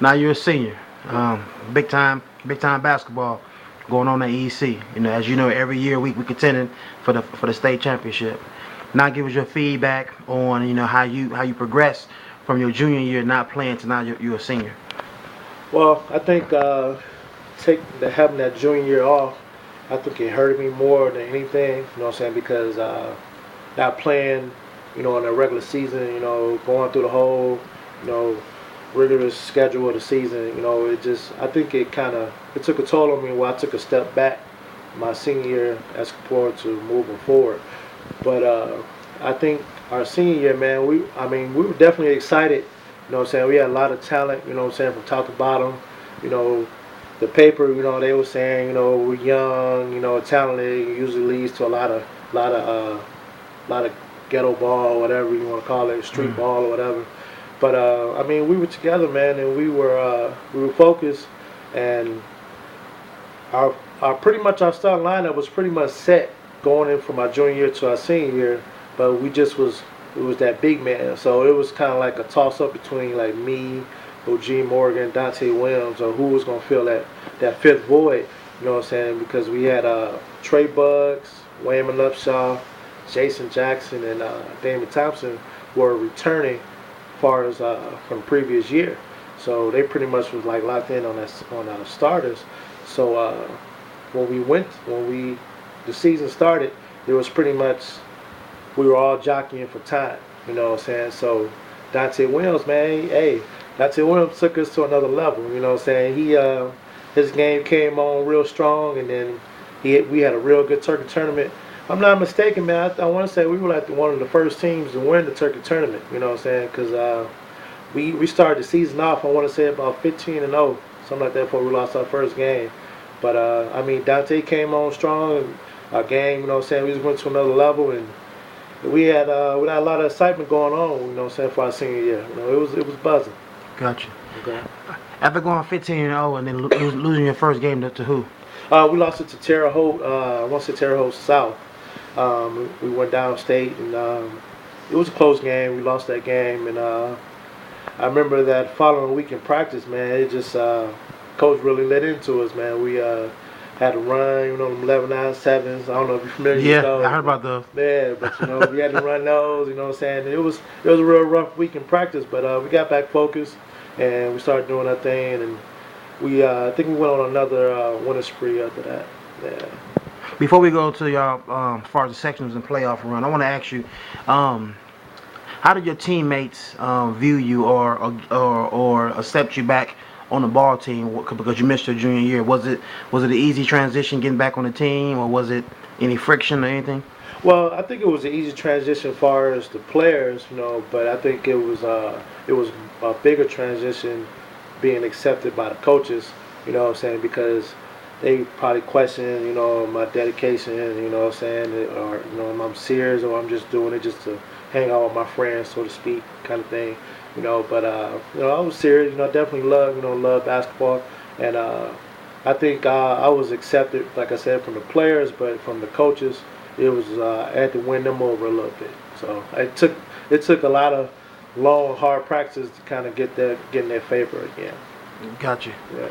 Now you're a senior. Big time basketball going on at EC. As you know, every year we contending for the state championship. Now give us your feedback on how you progress from your junior year not playing to now you're a senior. Well, I think having that junior year off, I think it hurted me more than anything. You know what I'm saying? Because not playing, in a regular season, going through the whole, you know, rigorous schedule of the season, I think it took a toll on me where I took a step back my senior year as compared to moving forward. But I think our senior year, man, we were definitely excited. You know what I'm saying? We had a lot of talent, you know what I'm saying, from top to bottom. You know, the paper, they were saying, we're young, talented. It usually leads to a lot of ghetto ball, whatever you want to call it, street ball or whatever. But we were together, man, and we were focused, and our pretty much our starting lineup was pretty much set going in from our junior year to our senior year. But it was that big man, so it was kind of like a toss up between like me, OG Morgan, Dante Williams, or who was gonna fill that fifth void. You know what I'm saying? Because we had Trey Bugs, Wayman Upshaw, Jason Jackson, and Damon Thompson were returning far as from the previous year. So they pretty much was like locked in on our starters. So when the season started, it was pretty much we were all jockeying for time. You know what I'm saying? So Dante Williams, man, hey, Dante Williams took us to another level. You know what I'm saying? His game came on real strong, and then we had a real good Turkey tournament. I'm not mistaken, man. I want to say we were like one of the first teams to win the Turkey tournament. You know what I'm saying? Because we started the season off, I want to say about 15-0, something like that, before we lost our first game. But Dante came on strong. And our game, you know what I'm saying? We just went to another level, and we had a lot of excitement going on. You know what I'm saying, for our senior year. It was buzzing. Gotcha. Okay. After going 15-0 and then losing your first game to who? We lost it to Terre Haute. I want to say Terre Haute South. We went downstate, and it was a close game. We lost that game, and I remember that following week in practice, man. It just coach really let into us, man. We had to run, them 11-9-7s. I don't know if you're familiar with those. Yeah, I heard about those. Yeah, but we had to run those. You know what I'm saying? It was a real rough week in practice, but we got back focused and we started doing our thing, and I think we went on another winning spree after that. Yeah. Before we go to y'all, as far as the sections and playoff run, I want to ask you, how did your teammates view you or accept you back on the ball team because you missed your junior year? Was it an easy transition getting back on the team, or was it any friction or anything? Well, I think it was an easy transition as far as the players, but I think it was a bigger transition being accepted by the coaches. You know what I'm saying? Because they probably question, my dedication, you know what I'm saying, or if I'm serious or I'm just doing it just to hang out with my friends, so to speak, kind of thing. But I was serious. I definitely love basketball, and I think I was accepted, like I said, from the players, but from the coaches, it was I had to win them over a little bit. So it took a lot of long, hard practice to kind of get in their favor again. Gotcha. Yeah.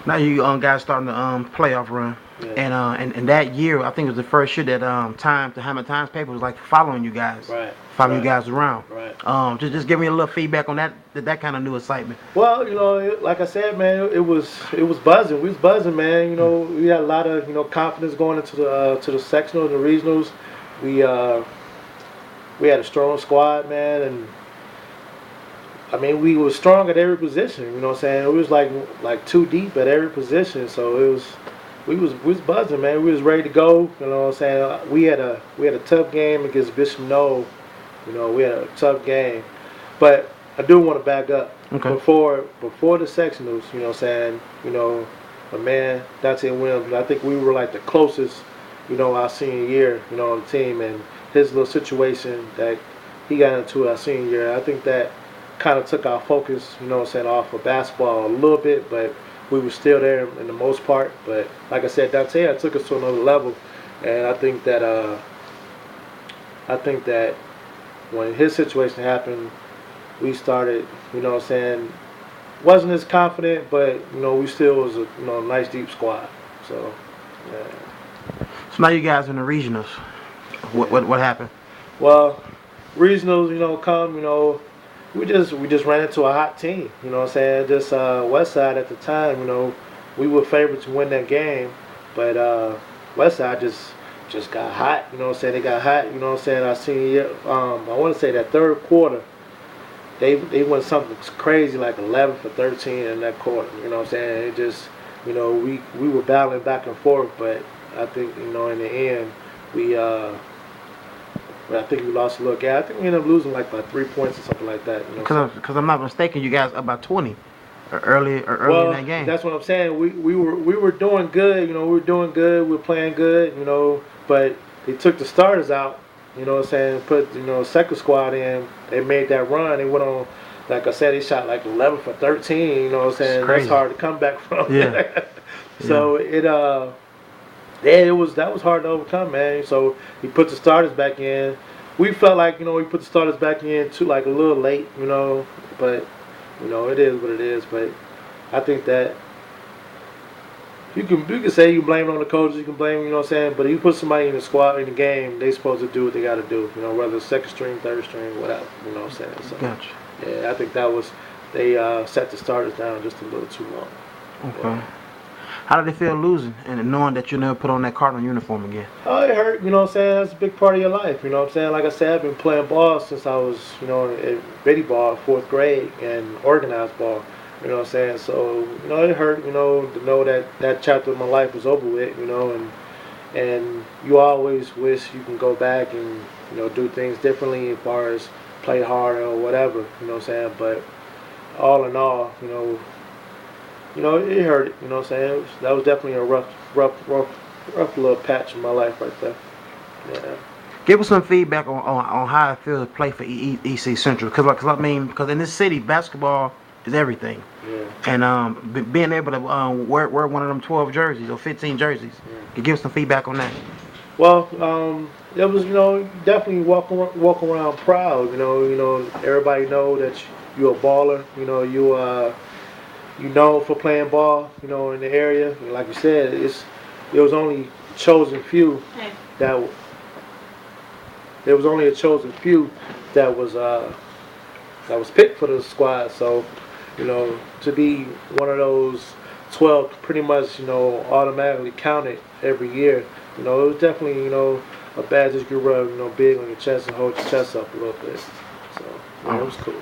Now you guys starting the playoff run, Yeah. And that year I think it was the first year that the Hammer Times paper was like following you guys, Right. following Right. you guys around. Right. Just give me a little feedback on that kind of new excitement. Well, like I said, man, it was buzzing. We was buzzing, man. We had a lot of confidence going into the sectionals and the regionals. We had a strong squad, man, and we were strong at every position. You know what I'm saying? It was like too deep at every position. So we was buzzing, man. We was ready to go. You know what I'm saying? We had a tough game against Bishop Knoll. We had a tough game, but I do want to back up. Okay. Before the sectionals, you know what I'm saying? My man Dante Williams, I think we were like the closest, our senior year, on the team, and his little situation that he got into our senior year, I think that kind of took our focus, off of basketball a little bit, but we were still there in the most part. But like I said, Dante took us to another level, and I think that when his situation happened, we started, wasn't as confident, but you know we still was a nice deep squad. So yeah. So now you guys in the regionals. What happened? Well, regionals, come, we just ran into a hot team. You know what I'm saying? Just West Side at the time, we were favored to win that game, but West Side just got hot. You know what I'm saying? They got hot. You know what I'm saying? I seen I want to say that third quarter, they went something crazy like 11 for 13 in that quarter. You know what I'm saying? It just, we were battling back and forth, but I think in the end we. I think we lost a little gap. I think we ended up losing like by 3 points or something like that. Because I'm not mistaken, you guys up by 20 early in that game. That's what I'm saying. We were doing good. We were doing good. We were playing good. But they took the starters out. You know what I'm saying? Put second squad in. They made that run. They went on. Like I said, they shot like 11 for 13. You know what I'm saying? That's hard to come back from. Yeah. So that was hard to overcome, man. So he put the starters back in. We felt like he put the starters back in too, like a little late, but it is what it is. But I think that you can say you blame it on the coaches, you can blame, you know what I'm saying. But if you put somebody in the squad in the game, they supposed to do what they got to do, whether it's second string, third string, whatever, you know what I'm saying. So, gotcha. Yeah, I think that was they set the starters down just a little too long. Okay. Yeah. How did it feel losing and knowing that you never put on that Cardinal uniform again? Oh, it hurt, you know what I'm saying? That's a big part of your life, you know what I'm saying? Like I said, I've been playing ball since I was, in bitty ball, 4th grade, and organized ball, you know what I'm saying? So, it hurt, to know that chapter of my life was over with, and you always wish you can go back and, do things differently as far as play harder or whatever, you know what I'm saying? But all in all, it hurt. You know what I'm saying? That was definitely a rough little patch in my life right there. Yeah. Give us some feedback on how it feels to play for EC Central. Because in this city, basketball is everything. Yeah. And being able to wear one of them 12 jerseys or 15 jerseys. Yeah. Can you give us some feedback on that? Well, it was, definitely walk around proud. Everybody know that you're a baller. You know for playing ball, in the area. Like you said, it was only chosen few that there was only a chosen few that was picked for the squad. So, to be one of those 12 pretty much, automatically counted every year, it was definitely, a badge that you could rub, big on your chest and hold your chest up a little bit. So, it was cool.